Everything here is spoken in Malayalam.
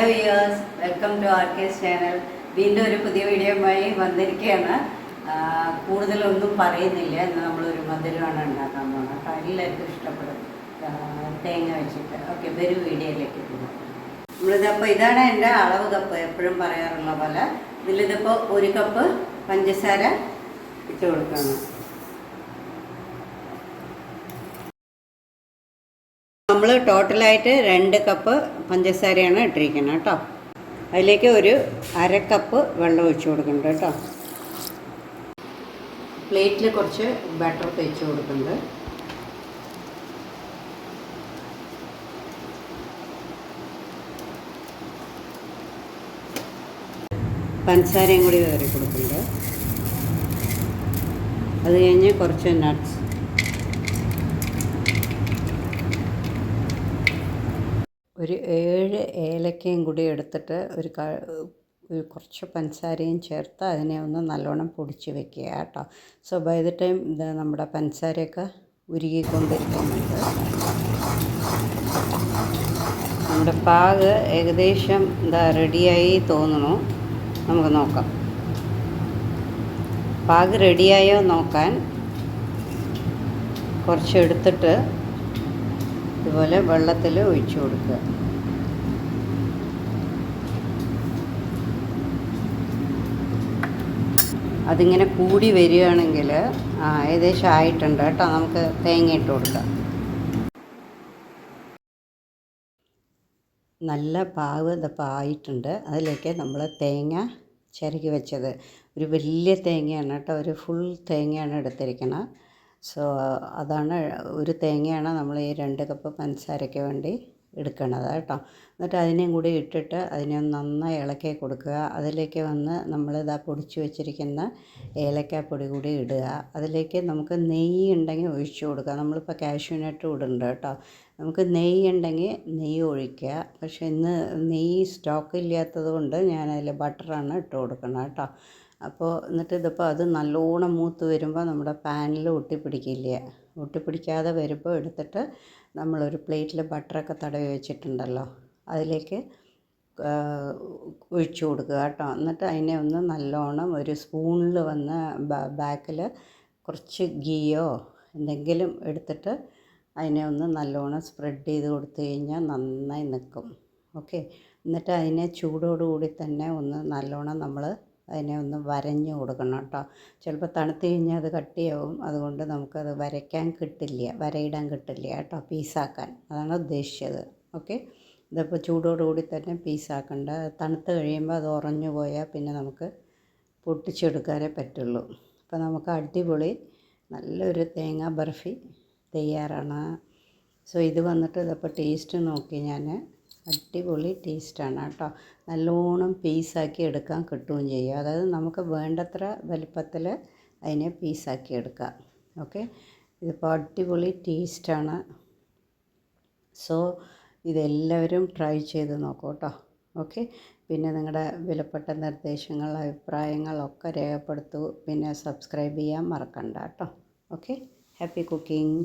ഹലോ വ്യൂവേഴ്സ്, വെൽക്കം ടു ആർക്കേസ് ചാനൽ. വീണ്ടും ഒരു പുതിയ വീഡിയോയുമായി വന്നിരിക്കുകയാണ്. കൂടുതലൊന്നും പറയുന്നില്ല. ഇന്ന് നമ്മളൊരു മധുരമാണ് ഉണ്ടാക്കാൻ പോകുന്നത്. അപ്പോൾ എല്ലാവർക്കും ഇഷ്ടപ്പെടും തേങ്ങ വെച്ചിട്ട്. ഓക്കെ, വരും വീഡിയോയിലേക്ക് പോകും. നമ്മളിതപ്പോൾ ഇതാണ് എൻ്റെ അളവ് കപ്പ്, എപ്പോഴും പറയാറുള്ള പോലെ. ഇതിലിതിപ്പോൾ 1 കപ്പ് പഞ്ചസാര ഇട്ട് കൊടുക്കണം. നമ്മൾ ടോട്ടലായിട്ട് 2 കപ്പ് പഞ്ചസാരയാണ് ഇട്ടിരിക്കുന്നത് കേട്ടോ. അതിലേക്ക് ഒരു 1/2 കപ്പ് വെള്ളം ഒഴിച്ചു കൊടുക്കുന്നുണ്ട് കേട്ടോ. പ്ലേറ്റിൽ കുറച്ച് ബട്ടർ തേച്ച് കൊടുക്കുന്നുണ്ട്. പഞ്ചസാരയും കൂടി കയറി കൊടുക്കുന്നുണ്ട്. അത് കഴിഞ്ഞ് കുറച്ച് നട്ട്സ്, ഒരു 7 ഏലക്കയും കൂടി എടുത്തിട്ട് ഒരു കുറച്ച് പഞ്ചസാരയും ചേർത്ത് അതിനെ ഒന്ന് നല്ലോണം പൊടിച്ച് വെക്കുക കേട്ടോ. സോ ബൈ ദ ടൈം നമ്മുടെ പഞ്ചസാരയൊക്കെ ഉരുകിക്കൊണ്ടിരിക്കുന്നുണ്ട്. നമ്മുടെ പാക് ഏകദേശം റെഡിയായി തോന്നുന്നു. നമുക്ക് നോക്കാം. പാക് റെഡിയായോ നോക്കാൻ കുറച്ച് എടുത്തിട്ട് ഇതുപോലെ വെള്ളത്തിൽ ഒഴിച്ചു കൊടുക്കുക. അതിങ്ങനെ കൂടി വരികയാണെങ്കിൽ ഏകദേശം ആയിട്ടുണ്ട് കേട്ടോ. നമുക്ക് തേങ്ങ ഇട്ട് കൊടുക്കാം. നല്ല പാവ് ഇതപ്പോൾ ആയിട്ടുണ്ട്. അതിലേക്ക് നമ്മൾ തേങ്ങ ചിരകി വെച്ചത്, ഒരു വലിയ തേങ്ങയാണ് കേട്ടോ, ഒരു ഫുൾ തേങ്ങയാണ് എടുത്തിരിക്കുന്നത്. സോ അതാണ്, ഒരു തേങ്ങയാണ് നമ്മൾ ഈ 2 കപ്പ് പഞ്ചസാരയ്ക്ക് വേണ്ടി എടുക്കണത് കേട്ടോ. എന്നിട്ട് അതിനെയും കൂടി ഇട്ടിട്ട് അതിനെ നന്നായി ഇളക്കി കൊടുക്കുക. അതിലേക്ക് വന്ന് നമ്മളിതാ പൊടിച്ച് വെച്ചിരിക്കുന്ന ഏലക്കാപ്പൊടി കൂടി ഇടുക. അതിലേക്ക് നമുക്ക് നെയ്യ് ഉണ്ടെങ്കിൽ ഒഴിച്ചു കൊടുക്കുക. നമ്മളിപ്പോൾ കാഷ്യൂനട്ട് ഇടുന്നുണ്ട് കേട്ടോ. നമുക്ക് നെയ്യ് ഉണ്ടെങ്കിൽ നെയ്യ് ഒഴിക്കുക. പക്ഷേ ഇന്ന് നെയ്യ് സ്റ്റോക്ക് ഇല്ലാത്തത് കൊണ്ട് ഞാനതിൽ ബട്ടറാണ് ഇട്ട് കൊടുക്കുന്നത് കേട്ടോ. അപ്പോൾ എന്നിട്ട് ഇതിപ്പോൾ അത് നല്ലോണം മൂത്ത് വരുമ്പോൾ നമ്മുടെ പാനിൽ ഒട്ടിപ്പിടിക്കാതെ വരുമ്പോൾ എടുത്തിട്ട് നമ്മളൊരു പ്ലേറ്റിൽ ബട്ടറൊക്കെ തടവി വെച്ചിട്ടുണ്ടല്ലോ, അതിലേക്ക് ഒഴിച്ചു കൊടുക്കുക കേട്ടോ. എന്നിട്ട് അതിനെ ഒന്ന് നല്ലോണം ഒരു സ്പൂണിൽ വന്ന് ബാക്കിൽ കുറച്ച് ഗീയോ എന്തെങ്കിലും എടുത്തിട്ട് അതിനെ ഒന്ന് നല്ലോണം സ്പ്രെഡ് ചെയ്ത് കൊടുത്തു കഴിഞ്ഞാൽ നന്നായി നിൽക്കും. ഓക്കെ, എന്നിട്ട് അതിനെ ചൂടോടുകൂടി തന്നെ ഒന്ന് നല്ലോണം നമ്മൾ അതിനെ ഒന്ന് വരഞ്ഞു കൊടുക്കണം കേട്ടോ. ചിലപ്പോൾ തണുത്ത് കഴിഞ്ഞാൽ അത് കട്ടിയാവും. അതുകൊണ്ട് നമുക്കത് വരയിടാൻ കിട്ടില്ല കേട്ടോ, പീസാക്കാൻ. അതാണ് ഉദ്ദേശിച്ചത്. ഓക്കെ, ഇതിപ്പോൾ ചൂടോടുകൂടി തന്നെ പീസാക്കണ്ട. തണുത്ത് കഴിയുമ്പോൾ അത് ഉറഞ്ഞു പോയാൽ പിന്നെ നമുക്ക് പൊട്ടിച്ചെടുക്കാനേ പറ്റുള്ളൂ. അപ്പോൾ നമുക്ക് അടിപൊളി നല്ലൊരു തേങ്ങാ ബർഫി തയ്യാറാണ്. സോ ഇത് വന്നിട്ട് ഇതിപ്പോൾ ടേസ്റ്റ് നോക്കി ഞാൻ, അടിപൊളി ടേസ്റ്റാണ് കേട്ടോ. നല്ലോണം പീസാക്കി എടുക്കാൻ കിട്ടുകയും ചെയ്യും. അതായത് നമുക്ക് വേണ്ടത്ര വലുപ്പത്തിൽ അതിനെ പീസാക്കി എടുക്കാം. ഓക്കെ, ഇതിപ്പോൾ അടിപൊളി ടേസ്റ്റാണ്. സോ ഇതെല്ലാവരും ട്രൈ ചെയ്ത് നോക്കൂ കേട്ടോ. ഓക്കെ, പിന്നെ നിങ്ങളുടെ വിലപ്പെട്ട നിർദ്ദേശങ്ങൾ, അഭിപ്രായങ്ങളൊക്കെ രേഖപ്പെടുത്തൂ. പിന്നെ സബ്സ്ക്രൈബ് ചെയ്യാൻ മറക്കണ്ട കേട്ടോ. Okay, happy cooking.